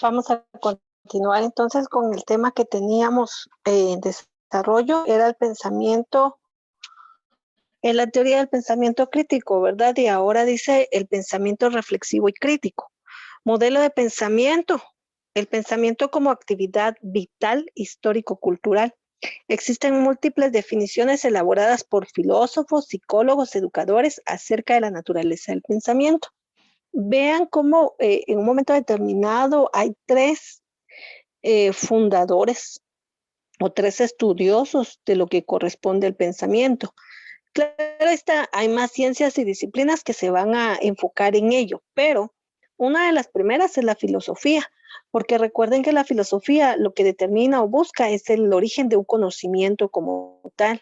Vamos a continuar entonces con el tema que teníamos en desarrollo, era el pensamiento, en la teoría del pensamiento crítico, ¿verdad? Y ahora dice el pensamiento reflexivo y crítico. Modelo de pensamiento, el pensamiento como actividad vital, histórico-cultural. Existen múltiples definiciones elaboradas por filósofos, psicólogos, educadores acerca de la naturaleza del pensamiento. Vean cómo en un momento determinado hay tres fundadores o tres estudiosos de lo que corresponde al pensamiento. Claro está, hay más ciencias y disciplinas que se van a enfocar en ello, pero una de las primeras es la filosofía, porque recuerden que la filosofía lo que determina o busca es el origen de un conocimiento como tal.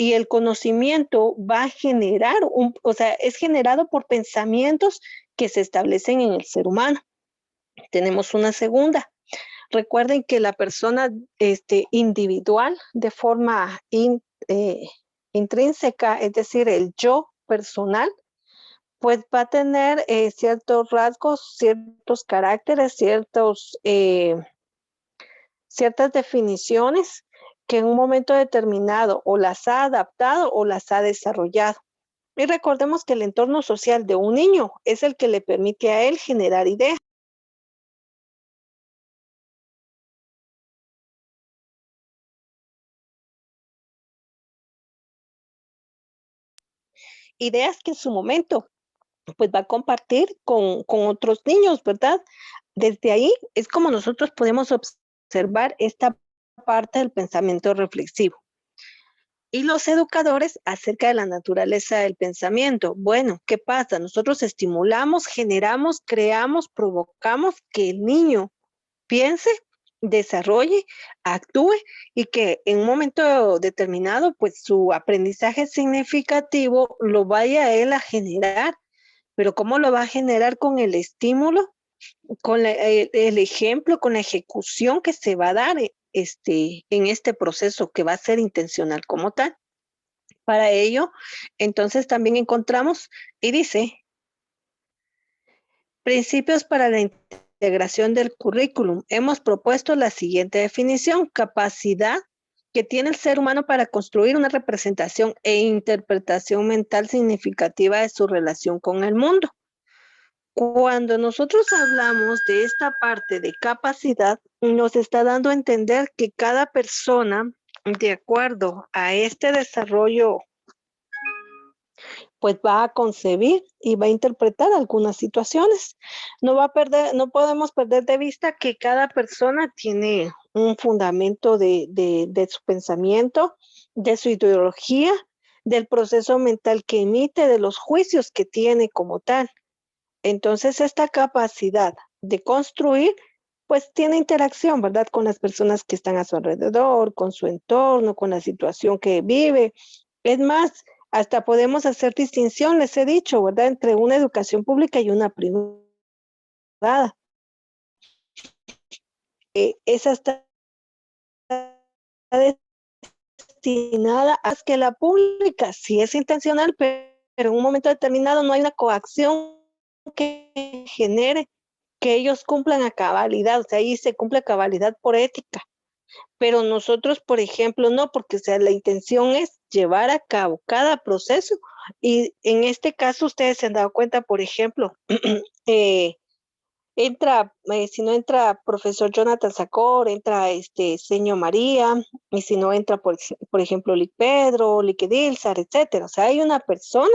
Y el conocimiento va a generar, o sea, es generado por pensamientos que se establecen en el ser humano. Tenemos una segunda. Recuerden que la persona individual, de forma intrínseca, es decir, el yo personal, pues va a tener ciertos rasgos, ciertos caracteres, ciertas definiciones que en un momento determinado o las ha adaptado o las ha desarrollado. Y recordemos que el entorno social de un niño es el que le permite a él generar ideas. Ideas que en su momento pues va a compartir con otros niños, ¿verdad? Desde ahí es como nosotros podemos observar esta parte del pensamiento reflexivo. Y los educadores acerca de la naturaleza del pensamiento. Bueno, ¿qué pasa? Nosotros estimulamos, generamos, creamos, provocamos que el niño piense, desarrolle, actúe y que en un momento determinado, pues su aprendizaje significativo lo vaya a él a generar. Pero ¿cómo lo va a generar? Con el estímulo, con el ejemplo, con la ejecución que se va a dar en este proceso que va a ser intencional como tal. Para ello, entonces también encontramos, y dice, principios para la integración del currículum. Hemos propuesto la siguiente definición: capacidad que tiene el ser humano para construir una representación e interpretación mental significativa de su relación con el mundo. Cuando nosotros hablamos de esta parte de capacidad, nos está dando a entender que cada persona, de acuerdo a este desarrollo, pues va a concebir y va a interpretar algunas situaciones. No podemos perder de vista que cada persona tiene un fundamento de su pensamiento, de su ideología, del proceso mental que emite, de los juicios que tiene como tal. Entonces, esta capacidad de construir, pues tiene interacción, ¿verdad? Con las personas que están a su alrededor, con su entorno, con la situación que vive. Es más, hasta podemos hacer distinción, les he dicho, ¿verdad? Entre una educación pública y una privada. Esa está destinada a que la pública sí es intencional, pero en un momento determinado no hay una coacción que genere que ellos cumplan a cabalidad, o sea, ahí se cumple a cabalidad por ética. Pero nosotros, por ejemplo, no, porque o sea, la intención es llevar a cabo cada proceso y en este caso ustedes se han dado cuenta, por ejemplo, si no entra profesor Jonathan Sacor, entra Señor María, y si no entra, por ejemplo, Lic Pedro, Lic Edilzar, etcétera. O sea, hay una persona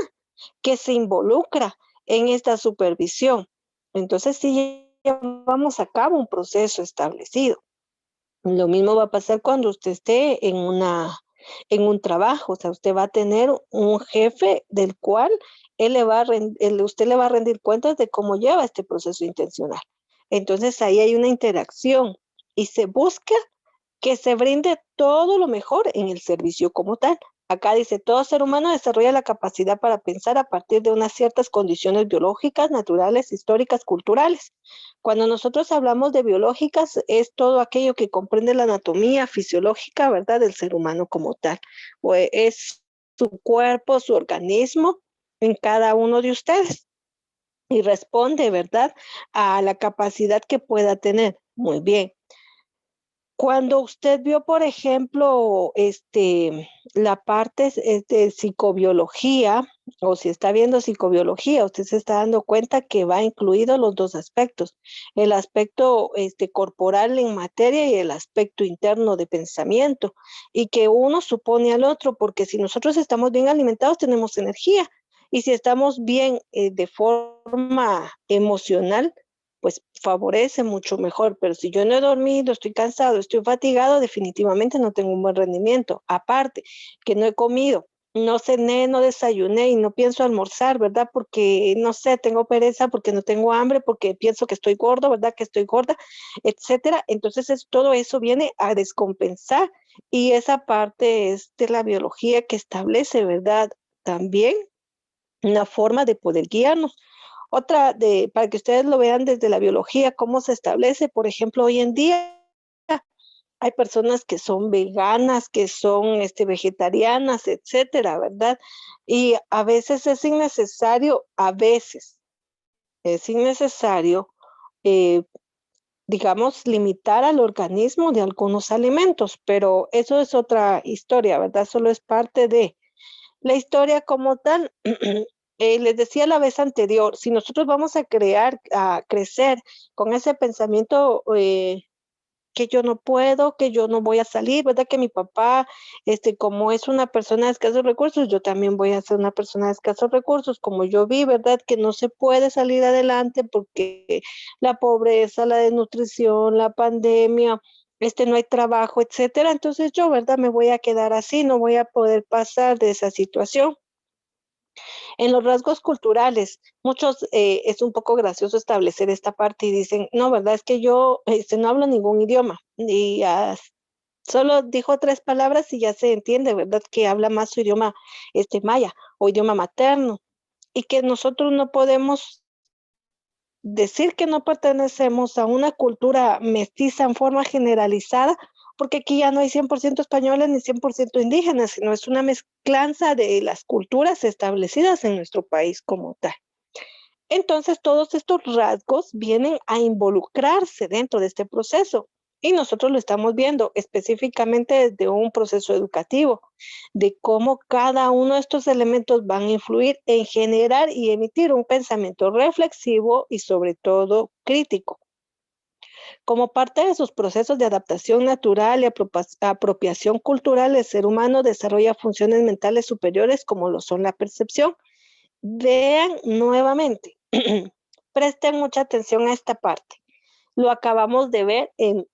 que se involucra en esta supervisión. Entonces, sí llevamos a cabo un proceso establecido. Lo mismo va a pasar cuando usted esté en un trabajo, o sea, usted va a tener un jefe del cual usted le va a rendir cuentas de cómo lleva este proceso intencional. Entonces ahí hay una interacción y se busca que se brinde todo lo mejor en el servicio como tal. Acá dice, todo ser humano desarrolla la capacidad para pensar a partir de unas ciertas condiciones biológicas, naturales, históricas, culturales. Cuando nosotros hablamos de biológicas, es todo aquello que comprende la anatomía fisiológica, ¿verdad?, del ser humano como tal. O es su cuerpo, su organismo en cada uno de ustedes. y responde, ¿verdad?, a la capacidad que pueda tener. Muy bien. Cuando usted vio, por ejemplo, la parte de psicobiología, o si está viendo psicobiología, usted se está dando cuenta que va incluido los dos aspectos, el aspecto corporal en materia y el aspecto interno de pensamiento, y que uno supone al otro, porque si nosotros estamos bien alimentados, tenemos energía, y si estamos bien de forma emocional, pues favorece mucho mejor, pero si yo no he dormido, estoy cansado, estoy fatigado, definitivamente no tengo un buen rendimiento. Aparte, que no he comido, no cené, no desayuné y no pienso almorzar, ¿verdad? Porque, no sé, tengo pereza, porque no tengo hambre, porque pienso que estoy gordo, ¿verdad? Que estoy gorda, etcétera. Entonces, todo eso viene a descompensar y esa parte es de la biología que establece, ¿verdad? También una forma de poder guiarnos. Otra de, para que ustedes lo vean desde la biología, cómo se establece, por ejemplo, hoy en día hay personas que son veganas, que son vegetarianas, etcétera, ¿verdad? Y a veces es innecesario, a veces es innecesario, eh, digamos, limitar al organismo de algunos alimentos, pero eso es otra historia, ¿verdad? Solo es parte de. La historia como tal, les decía la vez anterior, si nosotros vamos a crecer con ese pensamiento que yo no puedo, que yo no voy a salir, ¿verdad? Que mi papá, como es una persona de escasos recursos, yo también voy a ser una persona de escasos recursos, como yo vi, ¿verdad? Que no se puede salir adelante porque la pobreza, la desnutrición, la pandemia, no hay trabajo, etcétera. Entonces yo, ¿verdad? Me voy a quedar así, no voy a poder pasar de esa situación. En los rasgos culturales, muchos, es un poco gracioso establecer esta parte y dicen, no, ¿verdad? Es que yo no hablo ningún idioma. Y solo dijo tres palabras y ya se entiende, ¿verdad? Que habla más su idioma maya o idioma materno. Y que nosotros no podemos decir que no pertenecemos a una cultura mestiza en forma generalizada, porque aquí ya no hay 100% españoles ni 100% indígenas, sino es una mezclanza de las culturas establecidas en nuestro país como tal. Entonces, todos estos rasgos vienen a involucrarse dentro de este proceso y nosotros lo estamos viendo específicamente desde un proceso educativo, de cómo cada uno de estos elementos van a influir en generar y emitir un pensamiento reflexivo y sobre todo crítico. Como parte de sus procesos de adaptación natural y apropiación cultural, el ser humano desarrolla funciones mentales superiores como lo son la percepción. Vean nuevamente, presten mucha atención a esta parte. Lo acabamos de ver en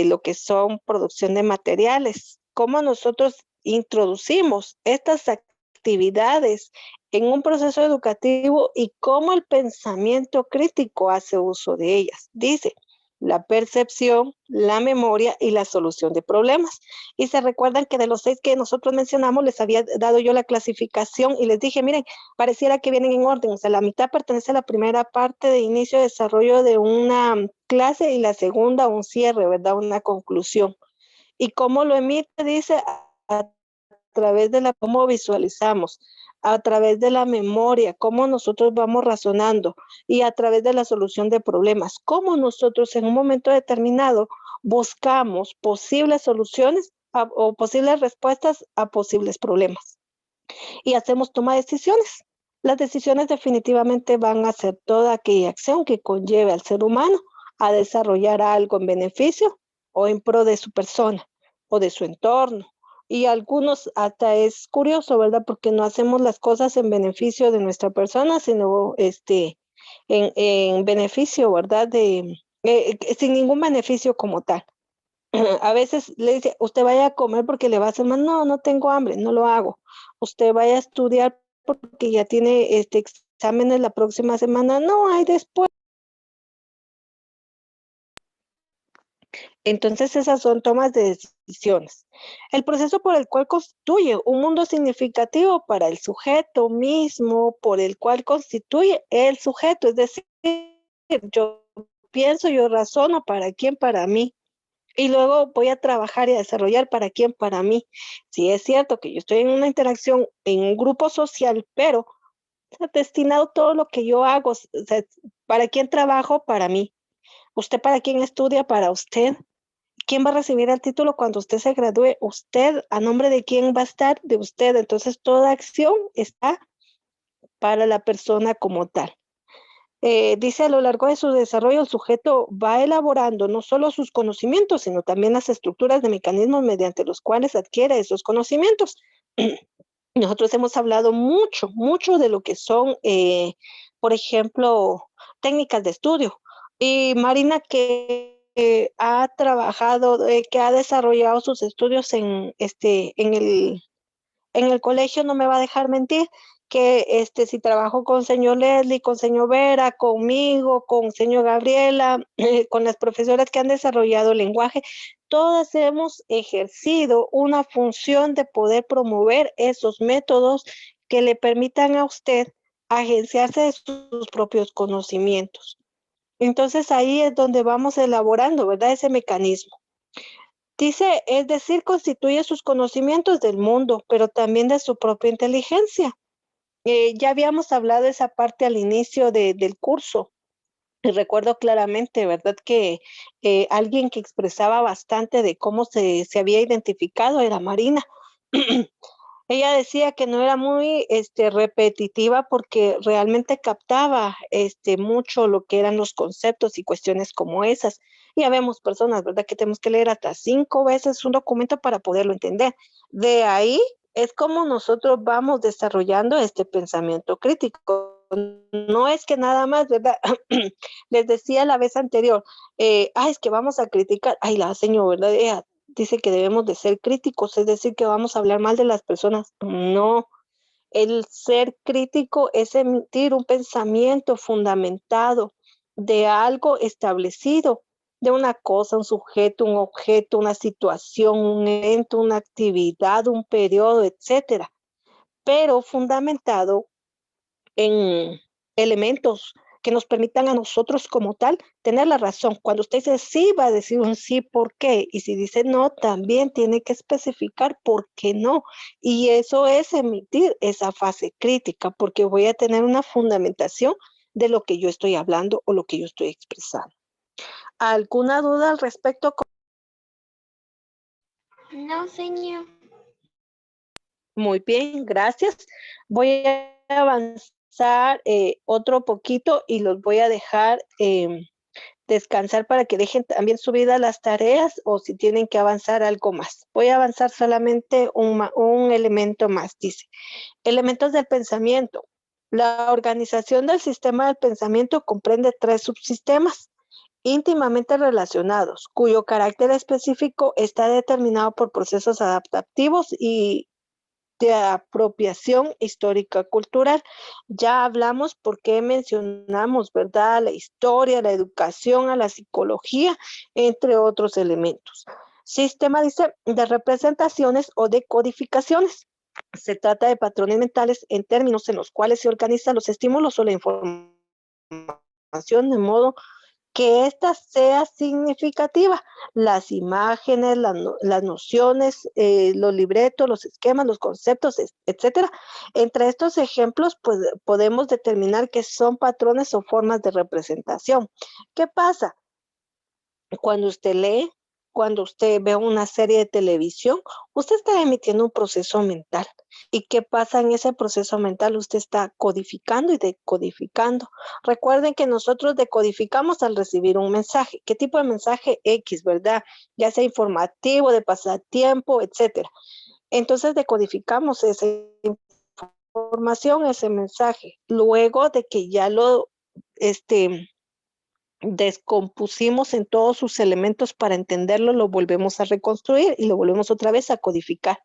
lo que son producción de materiales, cómo nosotros introducimos estas actividades en un proceso educativo y cómo el pensamiento crítico hace uso de ellas. Dice, la percepción, la memoria y la solución de problemas. Y se recuerdan que de los 6 que nosotros mencionamos, les había dado yo la clasificación y les dije, miren, pareciera que vienen en orden, o sea, la mitad pertenece a la primera parte de inicio de desarrollo de una clase y la segunda un cierre, ¿verdad? Una conclusión. ¿Y cómo lo emite? Dice a través de cómo visualizamos, a través de la memoria, cómo nosotros vamos razonando y a través de la solución de problemas, cómo nosotros en un momento determinado buscamos posibles soluciones o posibles respuestas a posibles problemas y hacemos toma de decisiones. Las decisiones definitivamente van a ser toda aquella acción que conlleve al ser humano a desarrollar algo en beneficio o en pro de su persona o de su entorno. Y algunos hasta es curioso, ¿verdad? Porque no hacemos las cosas en beneficio de nuestra persona, sino en beneficio, ¿verdad? Sin ningún beneficio como tal. A veces le dice, usted vaya a comer porque le va a hacer mal. No, no tengo hambre, no lo hago. Usted vaya a estudiar porque ya tiene exámenes la próxima semana. No, hay después. Entonces esas son tomas de decisiones. El proceso por el cual constituye un mundo significativo para el sujeto mismo, por el cual constituye el sujeto. Es decir, yo pienso, yo razono, ¿para quién? Para mí. Y luego voy a trabajar y a desarrollar para quién, para mí. Sí es cierto que yo estoy en una interacción en un grupo social, pero está destinado todo lo que yo hago. O sea, ¿para quién trabajo? Para mí. ¿Usted para quién estudia? Para usted. ¿Quién va a recibir el título cuando usted se gradúe? Usted. ¿A nombre de quién va a estar? De usted. Entonces, toda acción está para la persona como tal. Dice, a lo largo de su desarrollo, el sujeto va elaborando no solo sus conocimientos, sino también las estructuras de mecanismos mediante los cuales adquiere esos conocimientos. Nosotros hemos hablado mucho, mucho de lo que son, por ejemplo, técnicas de estudio. Y Marina, que ha trabajado, que ha desarrollado sus estudios en el colegio, no me va a dejar mentir que si trabajo con señor Leslie, con señor Vera, conmigo, con señor Gabriela, con las profesoras que han desarrollado el lenguaje, todas hemos ejercido una función de poder promover esos métodos que le permitan a usted agenciarse de sus propios conocimientos. Entonces ahí es donde vamos elaborando, ¿verdad? Ese mecanismo. Dice, es decir, constituye sus conocimientos del mundo, pero también de su propia inteligencia. Ya habíamos hablado de esa parte al inicio del curso. Y recuerdo claramente, ¿verdad? Que alguien que expresaba bastante de cómo se había identificado era Marina. Ella decía que no era muy repetitiva porque realmente captaba mucho lo que eran los conceptos y cuestiones como esas. Y ya vemos personas, ¿verdad? Que tenemos que leer hasta 5 veces un documento para poderlo entender. De ahí es como nosotros vamos desarrollando este pensamiento crítico. No es que nada más, ¿verdad? Les decía la vez anterior, es que vamos a criticar, ay, la señora, ¿verdad? Ella dice que debemos de ser críticos, es decir, que vamos a hablar mal de las personas. No, el ser crítico es emitir un pensamiento fundamentado de algo establecido, de una cosa, un sujeto, un objeto, una situación, un evento, una actividad, un periodo, etcétera, pero fundamentado en elementos que nos permitan a nosotros como tal tener la razón. Cuando usted dice sí, va a decir un sí, ¿por qué? Y si dice no, también tiene que especificar por qué no. Y eso es emitir esa fase crítica, porque voy a tener una fundamentación de lo que yo estoy hablando o lo que yo estoy expresando. ¿Alguna duda al respecto? No, señor. Muy bien, gracias. Voy a avanzar otro poquito y los voy a dejar descansar para que dejen también subidas las tareas o si tienen que avanzar algo más. Voy a avanzar solamente un elemento más, dice. Elementos del pensamiento. La organización del sistema del pensamiento comprende 3 subsistemas íntimamente relacionados, cuyo carácter específico está determinado por procesos adaptativos y de apropiación histórica cultural. Ya hablamos por qué mencionamos, ¿verdad? La historia, la educación, a la psicología, entre otros elementos. Sistema, dice, de representaciones o de codificaciones. Se trata de patrones mentales en términos en los cuales se organizan los estímulos o la información de modo que ésta sea significativa. Las imágenes, las nociones, los libretos, los esquemas, los conceptos, etcétera. Entre estos ejemplos, pues podemos determinar que son patrones o formas de representación. ¿Qué pasa? Cuando usted lee, cuando usted ve una serie de televisión, usted está emitiendo un proceso mental. ¿Y qué pasa en ese proceso mental? Usted está codificando y decodificando. Recuerden que nosotros decodificamos al recibir un mensaje. ¿Qué tipo de mensaje? X, ¿verdad? Ya sea informativo, de pasatiempo, etcétera. Entonces decodificamos esa información, ese mensaje. Luego de que ya lo, descompusimos en todos sus elementos para entenderlo, lo volvemos a reconstruir y lo volvemos otra vez a codificar.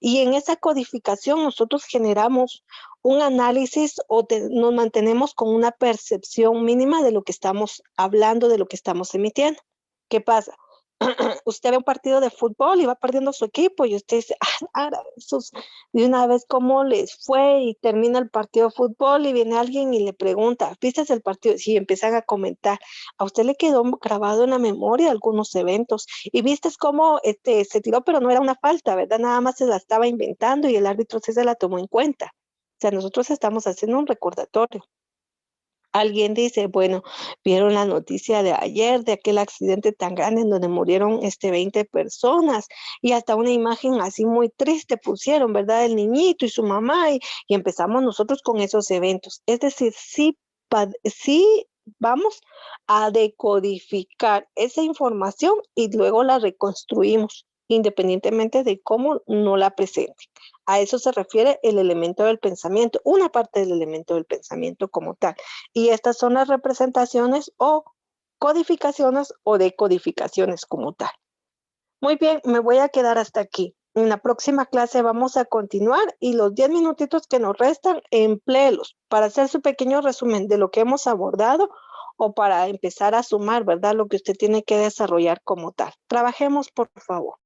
Y en esa codificación nosotros generamos un análisis o nos mantenemos con una percepción mínima de lo que estamos hablando, de lo que estamos emitiendo. ¿Qué pasa? Usted ve un partido de fútbol y va perdiendo su equipo y usted dice, esos, de una vez cómo les fue y termina el partido de fútbol y viene alguien y le pregunta, ¿viste el partido? Sí, empiezan a comentar, a usted le quedó grabado en la memoria algunos eventos y viste cómo se tiró, pero no era una falta, ¿verdad? Nada más se la estaba inventando y el árbitro sí se la tomó en cuenta. sea, nosotros estamos haciendo un recordatorio. Alguien dice, bueno, vieron la noticia de ayer de aquel accidente tan grande en donde murieron 20 personas y hasta una imagen así muy triste pusieron, ¿verdad? El niñito y su mamá y empezamos nosotros con esos eventos. Es decir, sí, sí vamos a decodificar esa información y luego la reconstruimos, independientemente de cómo no la presenten. A eso se refiere el elemento del pensamiento, una parte del elemento del pensamiento como tal. Y estas son las representaciones o codificaciones o decodificaciones como tal. Muy bien, me voy a quedar hasta aquí. En la próxima clase vamos a continuar y los 10 minutitos que nos restan, empléelos para hacer su pequeño resumen de lo que hemos abordado o para empezar a sumar, ¿verdad? Lo que usted tiene que desarrollar como tal. Trabajemos, por favor.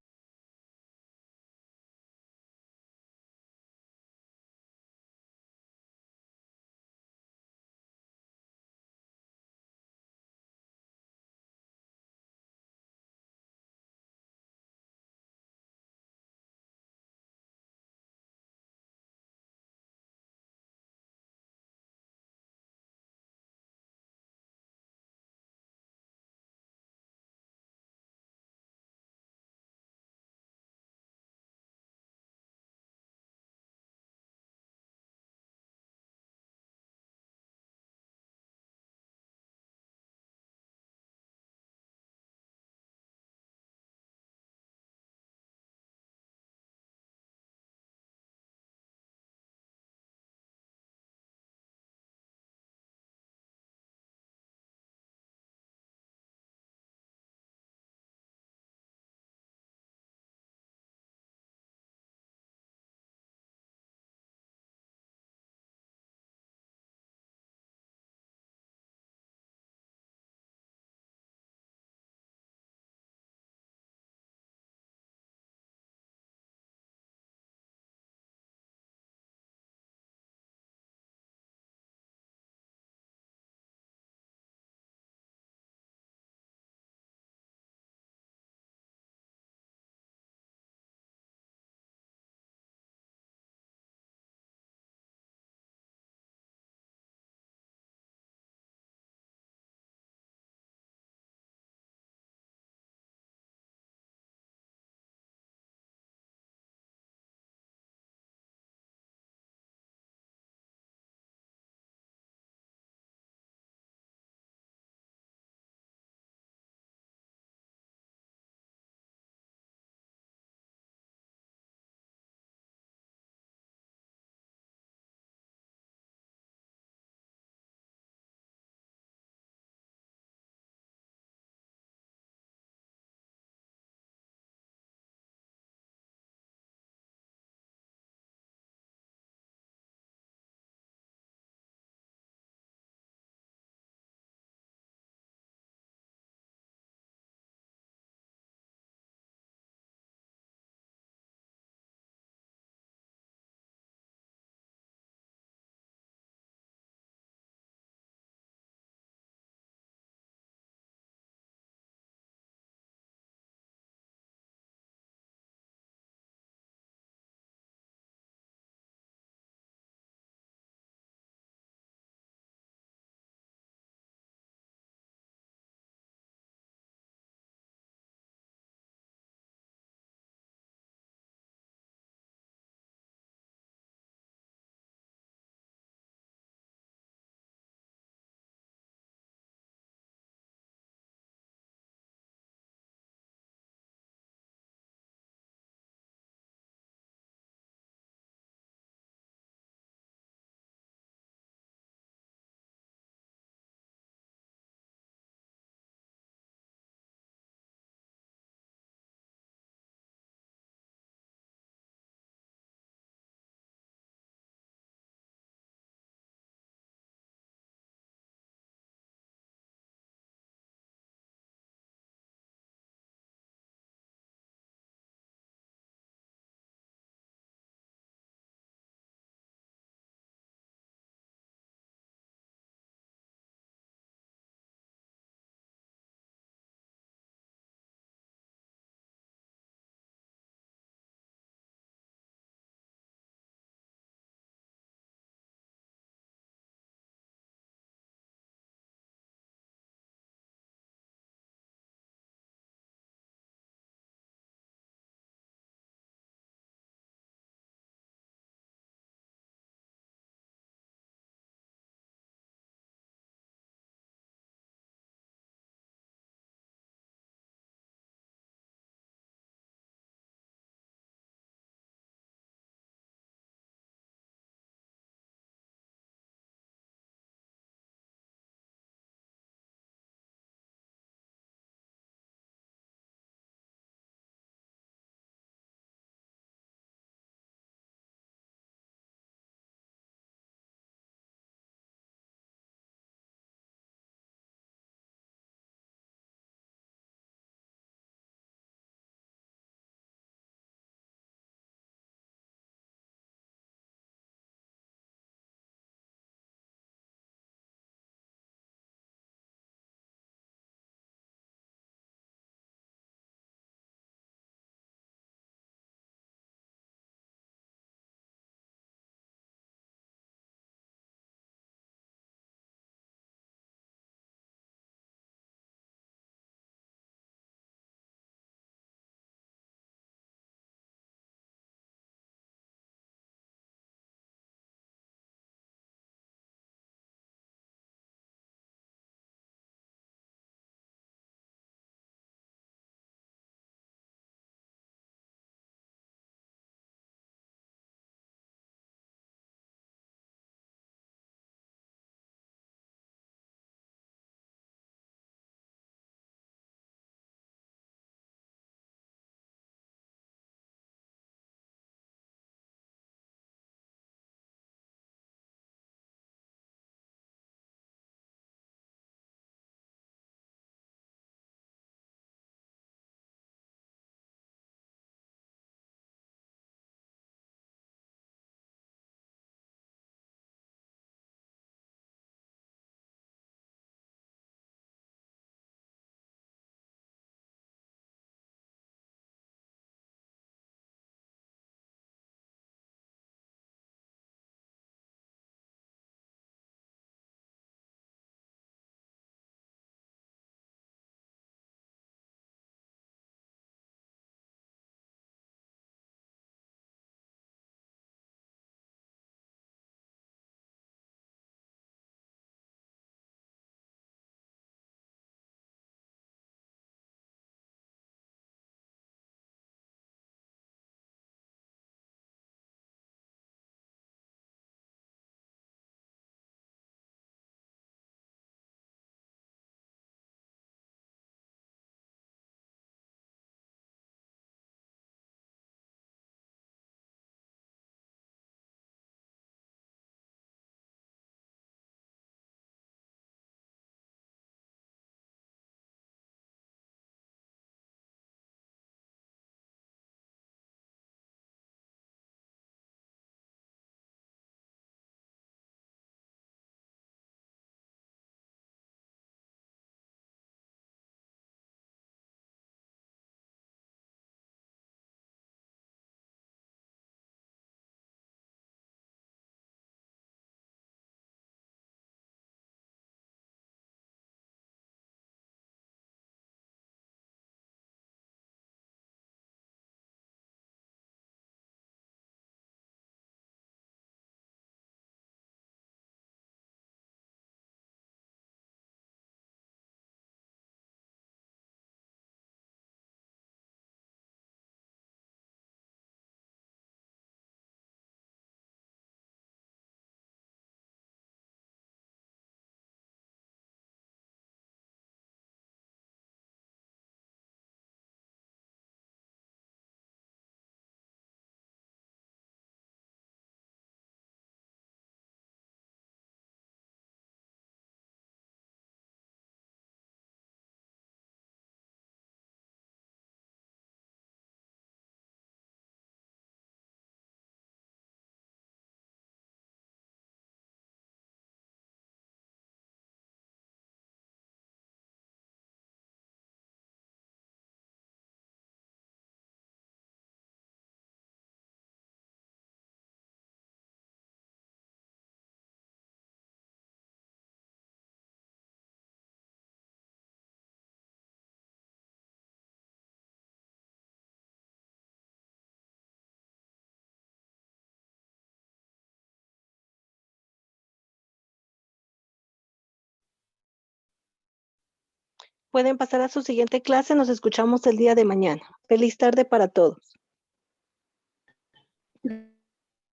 Pueden pasar a su siguiente clase. Nos escuchamos el día de mañana. Feliz tarde para todos.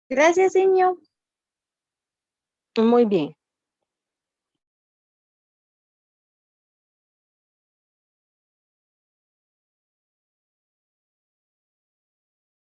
Gracias, señor. Muy bien.